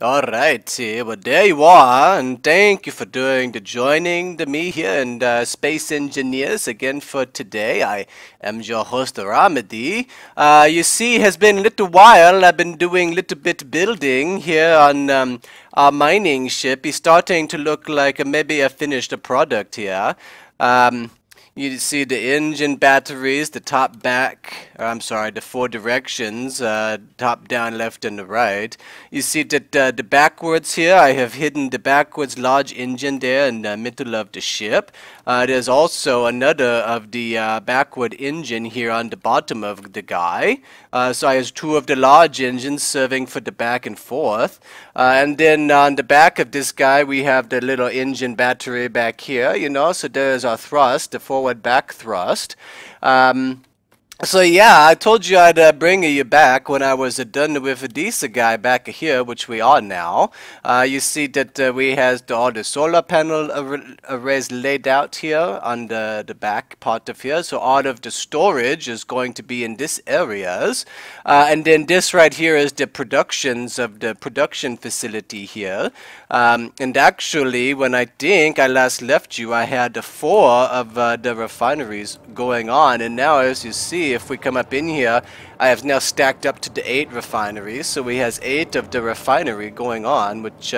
Alrighty, well there you are, and thank you for joining me here in Space Engineers again for today. I am your host Ramadi. You see, it has been a little while. I've been doing a little bit building here on our mining ship. It's starting to look like maybe a finished product here. Um, you see the engine batteries, the top, back, I'm sorry, the four directions, top, down, left, and the right. You see that the backwards here, I have hidden the backwards large engine there in the middle of the ship. There's also another of the backward engine here on the bottom of the guy. So I have two of the large engines serving for the back and forth. And then on the back of this guy, we have the little engine battery back here, you know, so there's our thrust, the forward back thrust. So yeah, I told you I'd bring you back when I was done with this guy back here, which we are now. You see that we has all the solar panel arrays laid out here on the back part of here. So all of the storage is going to be in this areas. And then this right here is the productions of the production facility here. And actually, when I think I last left you, I had four of the refineries going on. And now, as you see, if we come up in here, I have now stacked up to the 8 refineries. So we has 8 of the refinery going on, which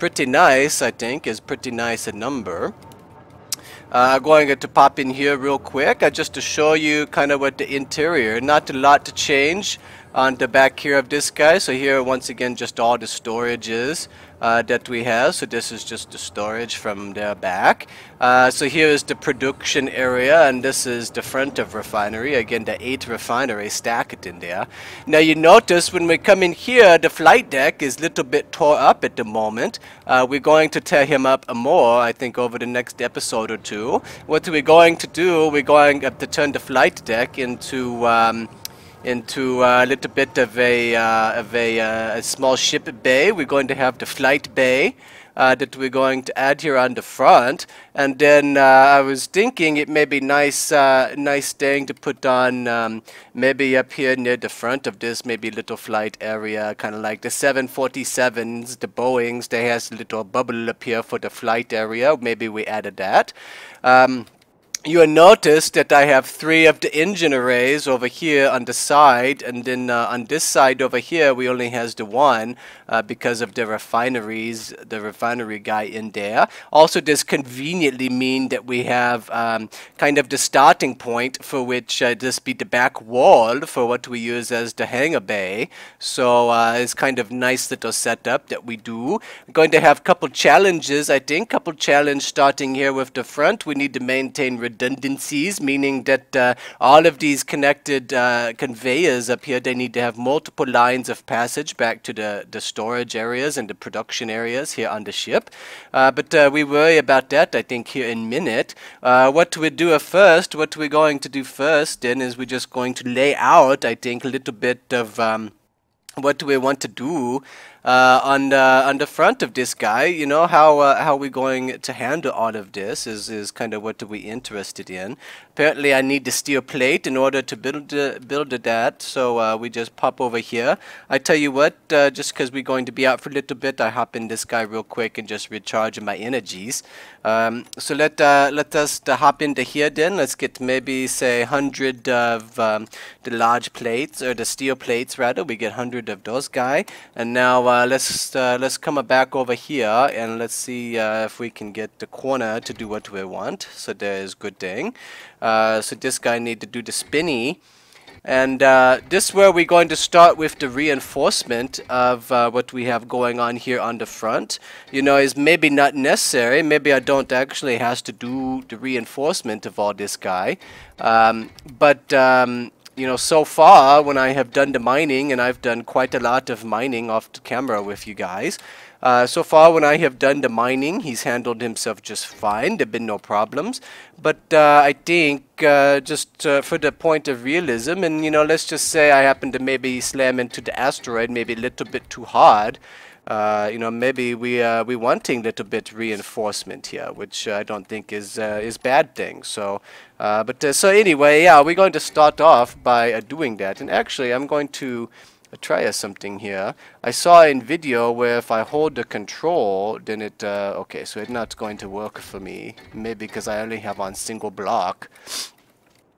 pretty nice, I think, is pretty nice a number. Going to pop in here real quick, just to show you kind of what the interior, not a lot to change on the back here of this guy. So here, once again, just all the storages that we have. So this is just the storage from the back. So here is the production area, and this is the front of refinery. Again, the 8 refinery stacked in there. Now you notice when we come in here, the flight deck is a little bit tore up at the moment. We're going to tear him up more, I think, over the next episode or two. What we're going to do, we're going to turn the flight deck into a little bit of a small ship bay. We're going to have the flight bay that we're going to add here on the front, and then I was thinking it may be nice thing to put on maybe up here near the front of this, maybe a little flight area, kind of like the 747s, the Boeings. They has a little bubble up here for the flight area. Maybe we added that. You will notice that I have 3 of the engine arrays over here on the side, and then on this side over here we only has the 1 because of the refineries, the refinery guy in there. Also, this conveniently mean that we have kind of the starting point for which this be the back wall for what we use as the hangar bay. So it's kind of nice little setup that we do. We're going to have a couple challenges, I think. Couple challenge starting here with the front. We need to maintain redundancies, meaning that all of these connected conveyors up here, they need to have multiple lines of passage back to the storage areas and the production areas here on the ship. But we worry about that, I think, here in a minute. What we're going to do first then is we're just going to lay out, I think, a little bit of what do we want to do on the front of this guy. You know, how we're going to handle all of this is kind of what we're interested in. Apparently I need the steel plate in order to build that, so we just pop over here. I tell you what, just because we're going to be out for a little bit, I hop in this guy real quick and just recharge my energies. So let us hop into here then. Let's get maybe say 100 of the large plates, or the steel plates rather. We get 100 of those guy, and now let's come back over here and let's see if we can get the corner to do what we want. So there's good thing. So this guy need to do the spinny, and this is where we're going to start with the reinforcement of what we have going on here on the front. You know, is maybe not necessary. Maybe I don't actually has to do the reinforcement of all this guy, you know, so far when I have done the mining, and I've done quite a lot of mining off the camera with you guys, so far when I have done the mining, he's handled himself just fine. There have been no problems. But I think just for the point of realism, and you know, let's just say I happen to maybe slam into the asteroid maybe a little bit too hard. You know, maybe we wanting a little bit reinforcement here, which I don't think is bad thing. So, so anyway, yeah, we're going to start off by doing that. And actually, I'm going to try something here. I saw in video where if I hold the control, then it, okay, so it's not going to work for me. Maybe because I only have on single block.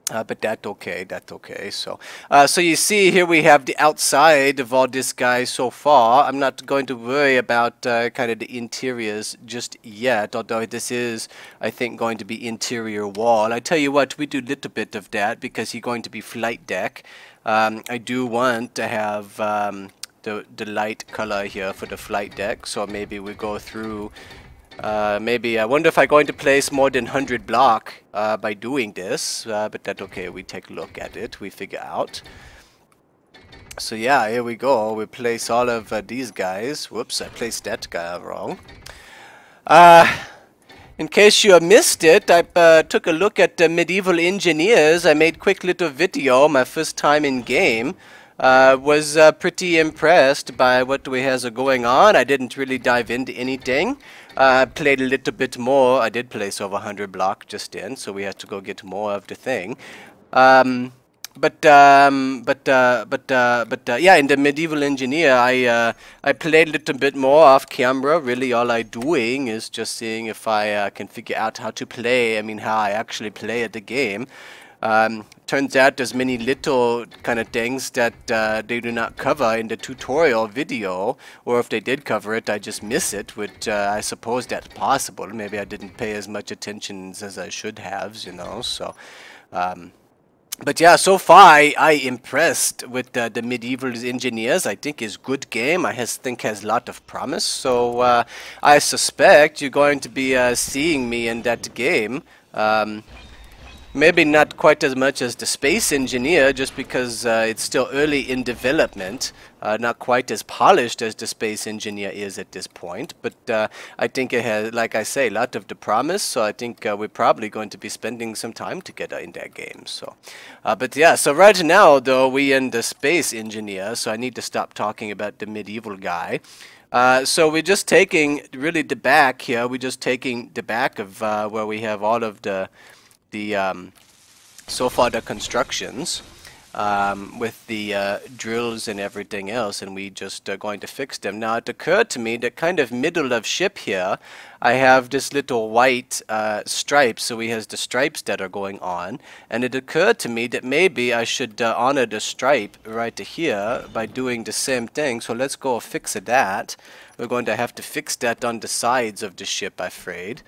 But that's okay, that's okay. So, so you see here we have the outside of all this guy so far. I'm not going to worry about kind of the interiors just yet, although this is, I think, going to be interior wall. I tell you what, we do a little bit of that because he's going to be flight deck. I do want to have the light color here for the flight deck, so maybe we go through. Maybe I wonder if I'm going to place more than 100 block by doing this, but that's okay. We take a look at it, we figure out. So yeah, here we go. We place all of these guys. Whoops, I placed that guy wrong. In case you missed it, I took a look at Medieval Engineers. I made quick little video, my first time in game. Was pretty impressed by what we has going on. I didn't really dive into anything. Played a little bit more. I did place over 100 block just in, so we had to go get more of the thing. Yeah, in the Medieval Engineer, I played a little bit more off camera. Really, all I doing is just seeing if I can figure out how to play. I mean, how I actually play at the game. Turns out there's many little kind of things that they do not cover in the tutorial video, or if they did cover it, I just miss it, which I suppose that's possible. Maybe I didn't pay as much attention as I should have, you know, so... but yeah, so far I impressed with the Medieval Engineers. I think is good game. I think has a lot of promise. So I suspect you're going to be seeing me in that game. Maybe not quite as much as the Space Engineer, just because it's still early in development. Not quite as polished as the Space Engineer is at this point. But I think it has, like I say, a lot of the promise. So I think we're probably going to be spending some time together in that game. So, but yeah, so right now, though, we in the Space Engineer. So I need to stop talking about the medieval guy. So we're just taking really the back here. We're just taking the back of where we have all of the so far the constructions with the drills and everything else, and we just are going to fix them. Now it occurred to me that kind of middle of ship here I have this little white stripe, so we has the stripes that are going on, and it occurred to me that maybe I should honor the stripe right here by doing the same thing. So let's go fix that. We're going to have to fix that on the sides of the ship, I'm afraid.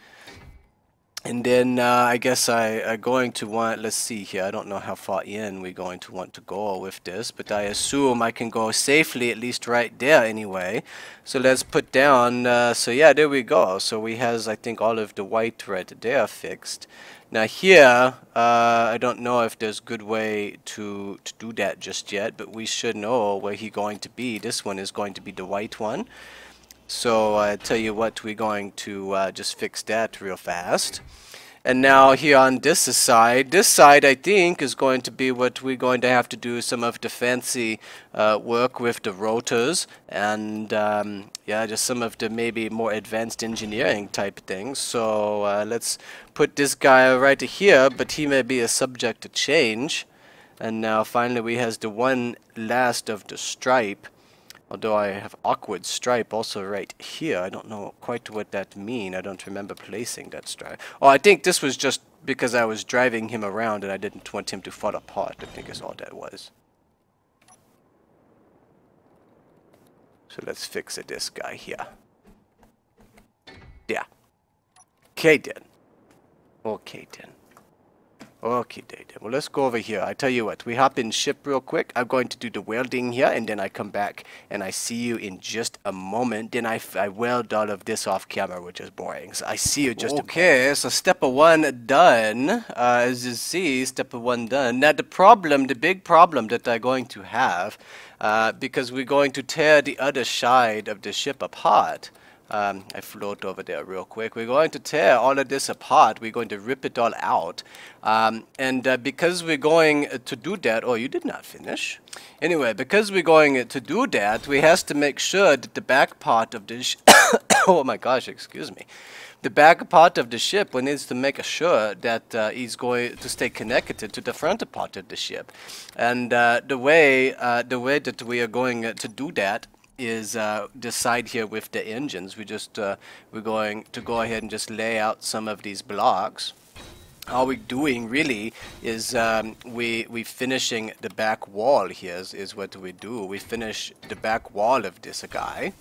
And then I guess I'm going to want, let's see here, I don't know how far in we're going to want to go with this, but I assume I can go safely at least right there anyway. So let's put down, so yeah, there we go. So we has, I think, all of the white right there fixed. Now here, I don't know if there's a good way to do that just yet, but we should know where he's going to be. This one is going to be the white one. So I tell you what, we're going to just fix that real fast. And now here on this side I think is going to be what we're going to have to do some of the fancy work with the rotors and yeah, just some of the maybe more advanced engineering type things. So let's put this guy right here, but he may be a subject to change. And now finally we has the one last of the stripe. Although I have awkward stripe also right here. I don't know quite what that means. I don't remember placing that stripe. Oh, I think this was just because I was driving him around and I didn't want him to fall apart. I think is all that was. So let's fix this guy here. Yeah. Okay then. Okay then. Okay, then. Well, let's go over here. I tell you what, we hop in ship real quick. I'm going to do the welding here, and then I come back, and I see you in just a moment. Then I weld all of this off camera, which is boring. So I see you just okay, so step 1 done. As you see, step 1 done. Now, the big problem that I'm going to have, because we're going to tear the other side of the ship apart. I float over there real quick. We're going to tear all of this apart. We're going to rip it all out. Because we're going to do that, oh, you did not finish. Anyway, because we're going to do that, we have to make sure that the back part of this, oh my gosh, excuse me. the back part of the ship, we need to make sure that he's going to stay connected to the front part of the ship. And the way that we are going to do that is this side here with the engines. We're going to go ahead and just lay out some of these blocks. All we're doing really is we finishing the back wall here is what we do. We finish the back wall of this guy.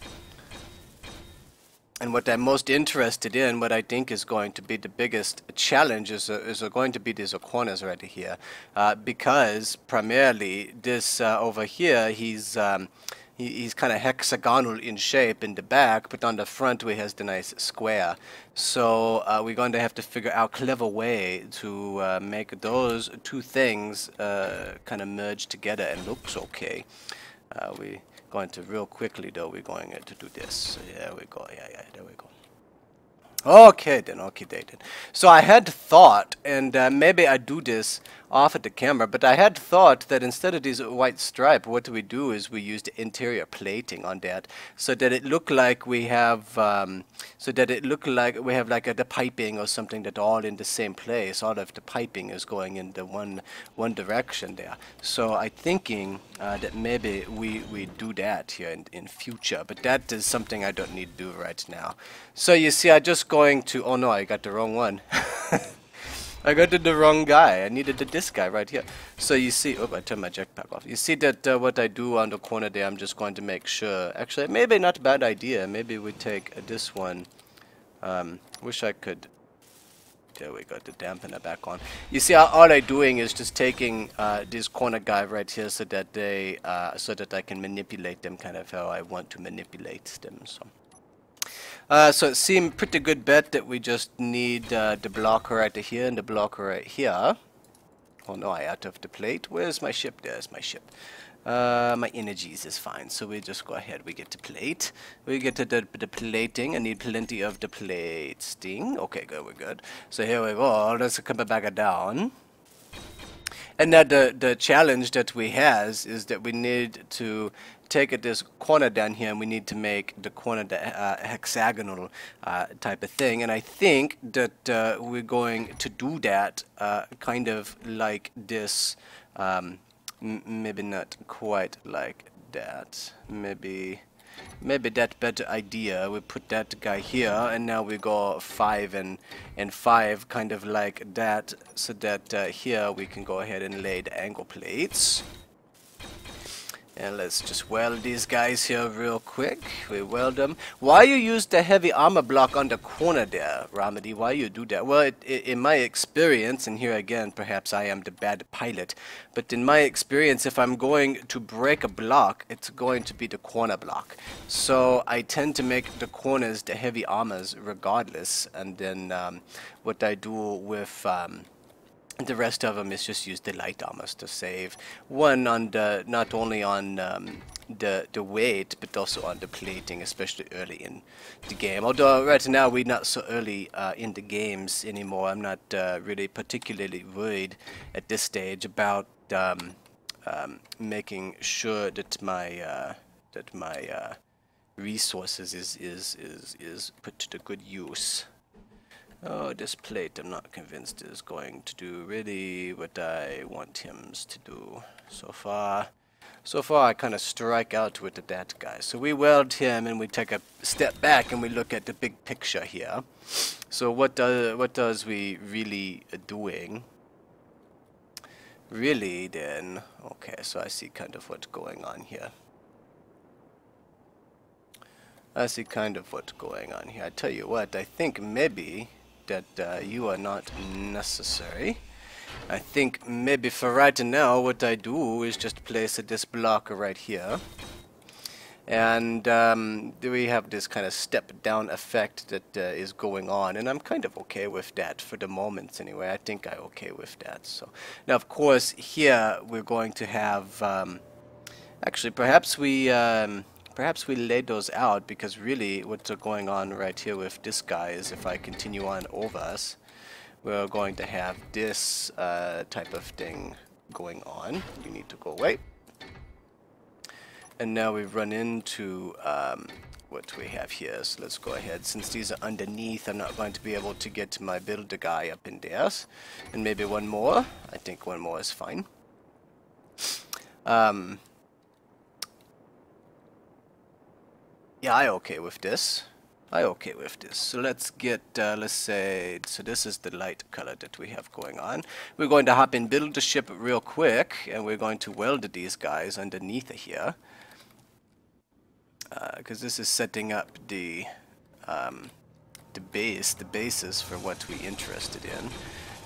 And what I'm most interested in, what I think is going to be the biggest challenge is going to be these corners right here. Because primarily this over here, he's kind of hexagonal in shape in the back, but on the front we has the nice square. So we're going to have to figure out a clever way to make those two things kind of merge together and looks okay. We going to real quickly though, we're going to do this. So there we go, yeah, there we go. Okay then. So I had thought, and maybe I do this off at the camera, but I had thought that instead of these white stripe, what we do is we use the interior plating on that, so that it look like we have, like the piping or something that all in the same place. All of the piping is going in the one direction there. So I'm thinking that maybe we do that here in future, but that is something I don't need to do right now. So you see, I just going to, oh no, I got the wrong one. I got the wrong guy. I needed this guy right here. So you see, oh, I turned my jetpack off. You see that what I do on the corner there, I'm just going to make sure. Actually, maybe not a bad idea. Maybe we take this one. Wish I could. There we go, the dampener back on. You see, all I'm doing is just taking this corner guy right here, so that I can manipulate them kind of how I want to manipulate them. So it seemed pretty good bet that we just need the blocker right here and the blocker right here. Oh no, I out of the plate. Where's my ship? There's my ship. My energies is fine, so we just go ahead. We get the plate. We get to the plating. I need plenty of the plating. Okay, good, we're good. So here we go. Let's come back down. And now the challenge that we has is that we need to take this corner down here, and we need to make the corner the hexagonal type of thing. And I think that we're going to do that kind of like this. Maybe not quite like that. Maybe that better idea. We put that guy here, and now we go 5 and 5, kind of like that, so that here we can go ahead and lay the angle plates. And let's just weld these guys here real quick. We weld them. Why you use the heavy armor block on the corner there, Ramadi? Why you do that? Well, in my experience, and here again, perhaps I am the bad pilot, but in my experience, if I'm going to break a block, it's going to be the corner block. So I tend to make the corners the heavy armors regardless, and then what I do with the rest of them is just use the light armors to save one on the, not only on the weight, but also on the plating, especially early in the game. Although right now we're not so early in the games anymore. I'm not really particularly worried at this stage about making sure that my resources is put to the good use. Oh, this plate, I'm not convinced is going to do really what I want him to do. So far I kind of strike out with that guy. So we weld him, and we take a step back, and we look at the big picture here. So what does we really doing? Really then, okay, so I see kind of what's going on here. I tell you what, I think maybe that you are not necessary. I think maybe for right now what I do is just place this blocker right here, and we have this kind of step down effect that is going on, and I'm kind of okay with that for the moment anyway. I think I'm okay with that. So now of course here we're going to have actually perhaps we lay those out, because really what's going on right here with this guy is if I continue on over us, we're going to have this type of thing going on. You need to go away. And now we run into what we have here. So let's go ahead. Since these are underneath, I'm not going to be able to get my builder guy up in there. And maybe one more. I think one more is fine. Yeah, I okay with this. So let's get, let's say, so this is the light color that we have going on. We're going to hop in, build the ship real quick, and we're going to weld these guys underneath here. Because this is setting up the basis for what we're interested in.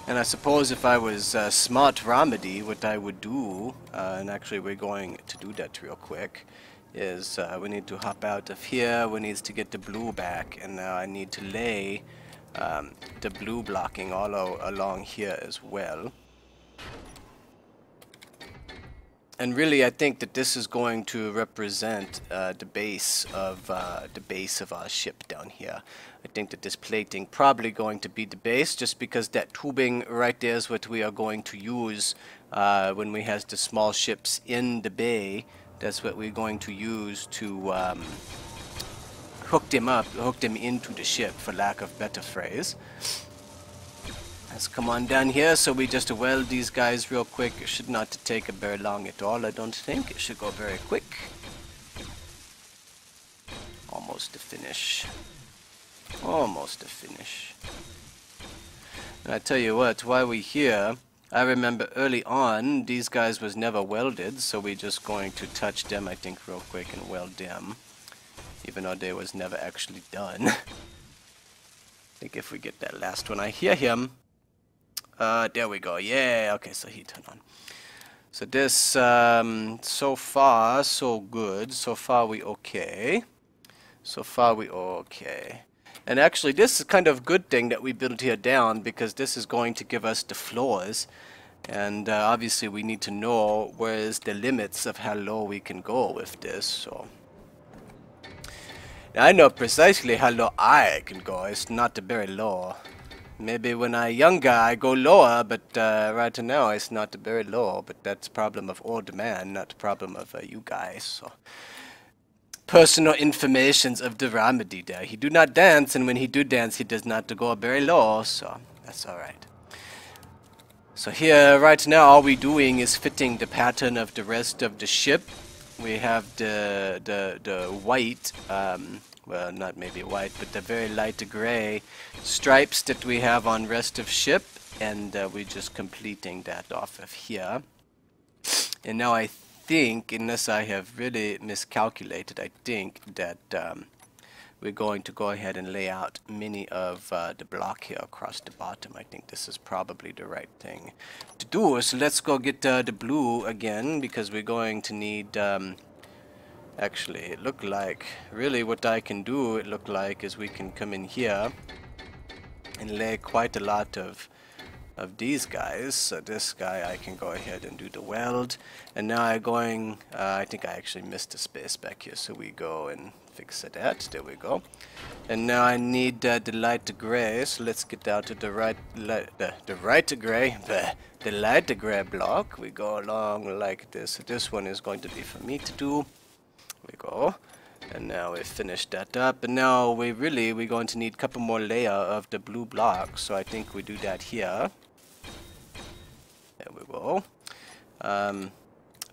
And I suppose if I was smart Ramadi, what I would do, and actually we're going to do that real quick, is we need to hop out of here, we need to get the blue back, and now I need to lay the blue blocking all along here as well. And really, I think that this is going to represent the base of our ship down here. I think that this plating probably going to be the base, just because that tubing right there is what we are going to use when we have the small ships in the bay. That's what we're going to use to hook them into the ship, for lack of better phrase. Let's come on down here, so we just weld these guys real quick. It should not take very long at all, I don't think. It should go very quick. Almost a finish. Almost a finish. And I tell you what, while we're here, I remember early on, these guys was never welded, so we're just going to touch them, I think, real quick and weld them. Even though they was never actually done. I think if we get that last one, I hear him. There we go. Yeah, okay, so he turned on. So this, so far, so good. So far we okay. So far we okay. And actually, this is kind of good thing that we built here down, because this is going to give us the floors. And obviously we need to know where is the limits of how low we can go with this, so. Now, I know precisely how low I can go. It's not very low. Maybe when I'm younger I go lower, but right now it's not very low. But that's the problem of old man, not the problem of you guys. So, personal informations of the Ramadi there. He do not dance, and when he do dance, he does not go very low. So that's all right. So here, right now, all we're doing is fitting the pattern of the rest of the ship. We have the white. Well, not maybe white, but the very light gray stripes that we have on rest of ship, and we're just completing that off of here. And now I think, unless I have really miscalculated, I think that we're going to go ahead and lay out many of the block here across the bottom. I think this is probably the right thing to do. So let's go get the blue again, because we're going to need... Actually, it looked like, really what I can do, it looked like, is we can come in here and lay quite a lot of these guys. So this guy, I can go ahead and do the weld. And now I'm going, I think I actually missed a space back here, so we go and fix that. There we go. And now I need the light gray, so let's get out to the right gray block. We go along like this. So this one is going to be for me to do. We go, and now we finished that up, and now we're going to need a couple more layer of the blue block, so I think we do that here. There we go. I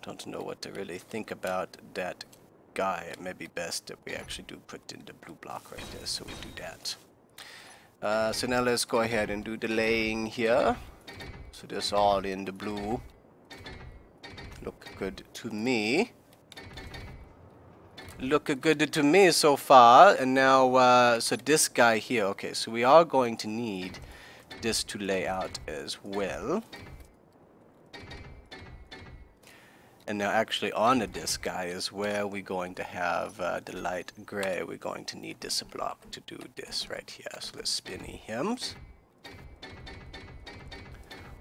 don't know what to really think about that guy. It may be best that we actually do put in the blue block right there, so we do that. So now let's go ahead and do the laying here. So this all in the blue. Look good to me. Look good to me so far. And now, so this guy here, okay, so we are going to need this to lay out as well. And now actually on this guy is where we're going to have the light gray. We're going to need this block to do this right here. So let's spinny him.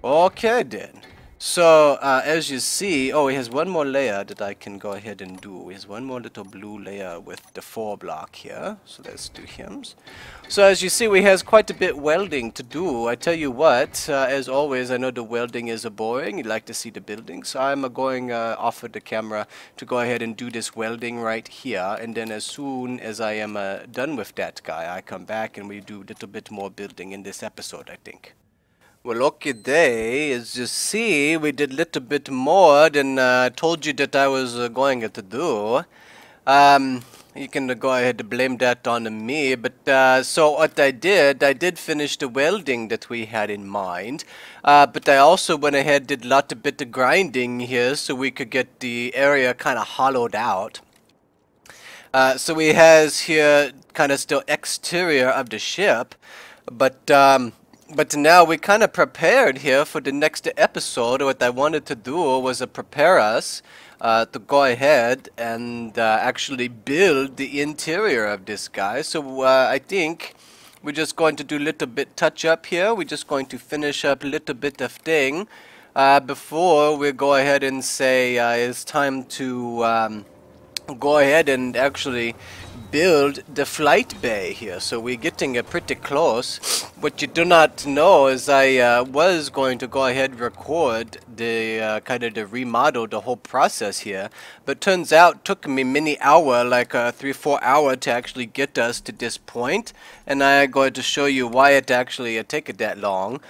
Okay then. So, as you see, oh, he has one more layer that I can go ahead and do. He has one more little blue layer with the 4 block here. So let's do him. So as you see, we has quite a bit welding to do. I tell you what, as always, I know the welding is boring. You'd like to see the building. So I'm going off of the camera to go ahead and do this welding right here. And then as soon as I am done with that guy, I come back and we do a little bit more building in this episode, I think. Well, okay, day, as you see, we did a little bit more than I told you that I was going to do. You can go ahead and blame that on me, but so what I did finish the welding that we had in mind, but I also went ahead and did a lot of bit of grinding here so we could get the area kind of hollowed out. So we has here kind of still exterior of the ship, but now we kind of prepared here for the next episode. What I wanted to do was prepare us to go ahead and actually build the interior of this guy. So I think we're just going to do a little bit touch up here. We're just going to finish up a little bit of thing before we go ahead and say it's time to go ahead and actually build the flight bay here. So we're getting pretty close. What you do not know is I was going to go ahead and record the kind of the remodel, the whole process here, but turns out took me many hour, like 3-4 hour to actually get us to this point, and I'm going to show you why it actually taken that long.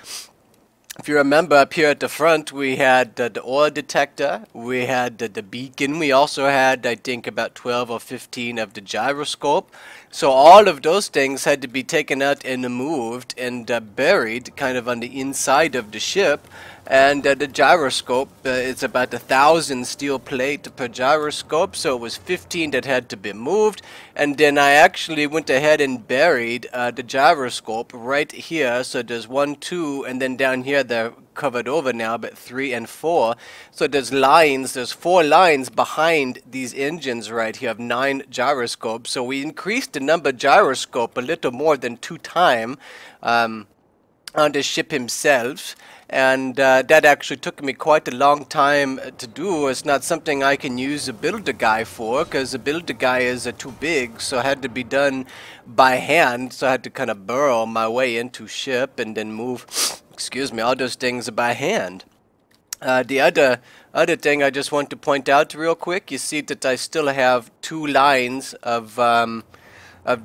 If you remember, up here at the front, we had the oil detector, we had the beacon, we also had, I think, about 12 or 15 of the gyroscope. So all of those things had to be taken out and moved and buried kind of on the inside of the ship. And the gyroscope, it's about 1,000 steel plate per gyroscope, so it was 15 that had to be moved. And then I actually went ahead and buried the gyroscope right here. So there's 1, 2, and then down here they're covered over now, but 3 and 4. So there's 4 lines behind these engines right here of 9 gyroscopes. So we increased the number of gyroscope a little more than 2 times on the ship himself. And that actually took me quite a long time to do. It's not something I can use a builder guy for, because the builder guy is too big, so it had to be done by hand. So I had to kind of burrow my way into ship and then move, excuse me, all those things by hand. The other thing I just want to point out real quick, you see that I still have 2 lines of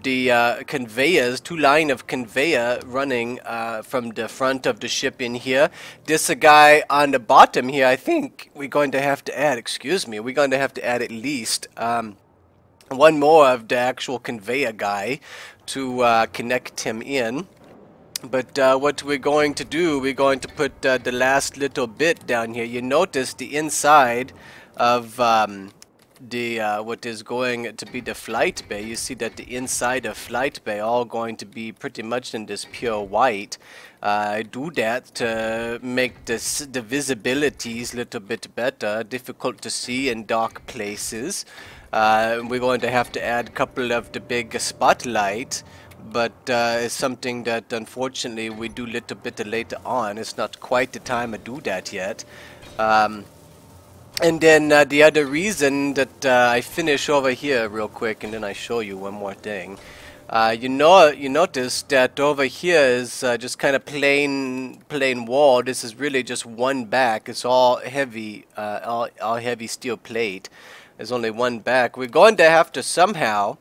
the conveyors, 2 line of conveyor running from the front of the ship in here. This guy on the bottom here, I think we're going to have to add, we're going to have to add at least 1 more of the actual conveyor guy to connect him in. But what we're going to do, we're going to put the last little bit down here. You notice the inside of what is going to be the flight bay. You see that the inside of flight bay all going to be pretty much in this pure white. I do that to make the visibilities a little bit better, difficult to see in dark places. We're going to have to add a couple of the big spotlight, but it's something that unfortunately we do a little bit later on. It's not quite the time to do that yet. And then the other reason that I finish over here real quick, and then I show you one more thing. You notice that over here is just kind of plain wall. This is really just one back. It's all heavy, all heavy steel plate. There's only one back. We're going to have to somehow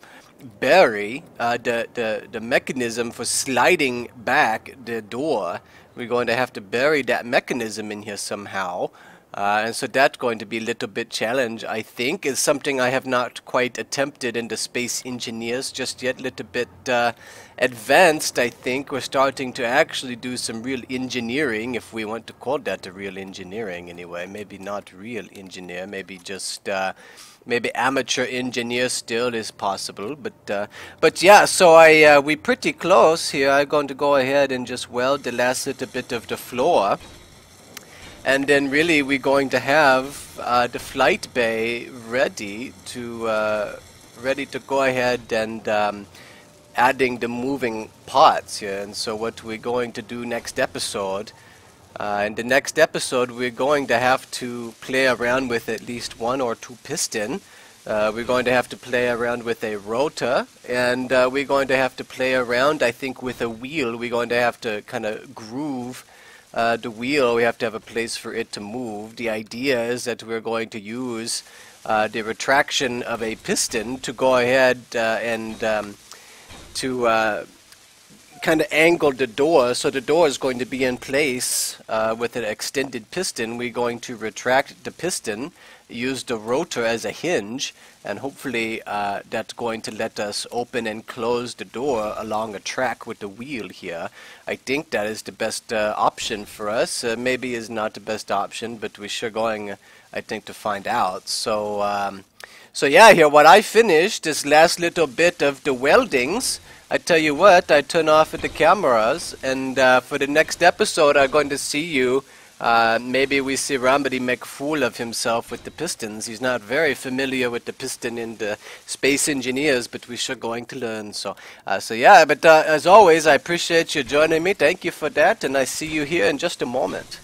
bury the mechanism for sliding back the door. We're going to have to bury that mechanism in here somehow. And so that's going to be a little bit challenge, I think. It's something I have not quite attempted in the Space Engineers just yet. Little bit advanced, I think. We're starting to actually do some real engineering, if we want to call that a real engineering anyway. Maybe not real engineer, maybe just maybe amateur engineer still is possible. But yeah, so we're pretty close here. I'm going to go ahead and just weld the last little bit of the floor. And then really we're going to have the flight bay ready to go ahead and adding the moving parts here. And so what we're going to do next episode In the next episode, we're going to have to play around with at least 1 or 2 piston. We're going to have to play around with a rotor, and we're going to have to play around, I think, with a wheel. We're going to have to kind of groove the wheel. We have to have a place for it to move. The idea is that we're going to use the retraction of a piston to go ahead and to kind of angle the door, so the door is going to be in place with an extended piston. We're going to retract the piston, use the rotor as a hinge, and hopefully that's going to let us open and close the door along a track with the wheel here. I think that is the best option for us. Maybe is not the best option, but we're sure going, I think, to find out. So yeah, here what I finished, this last little bit of the weldings. I tell you what, I turn off the cameras, and for the next episode I'm going to see you. Maybe we see Ramadi make fool of himself with the pistons. He's not very familiar with the piston in the Space Engineers, but we're sure going to learn. So yeah, but as always, I appreciate you joining me. Thank you for that, and I see you here in just a moment.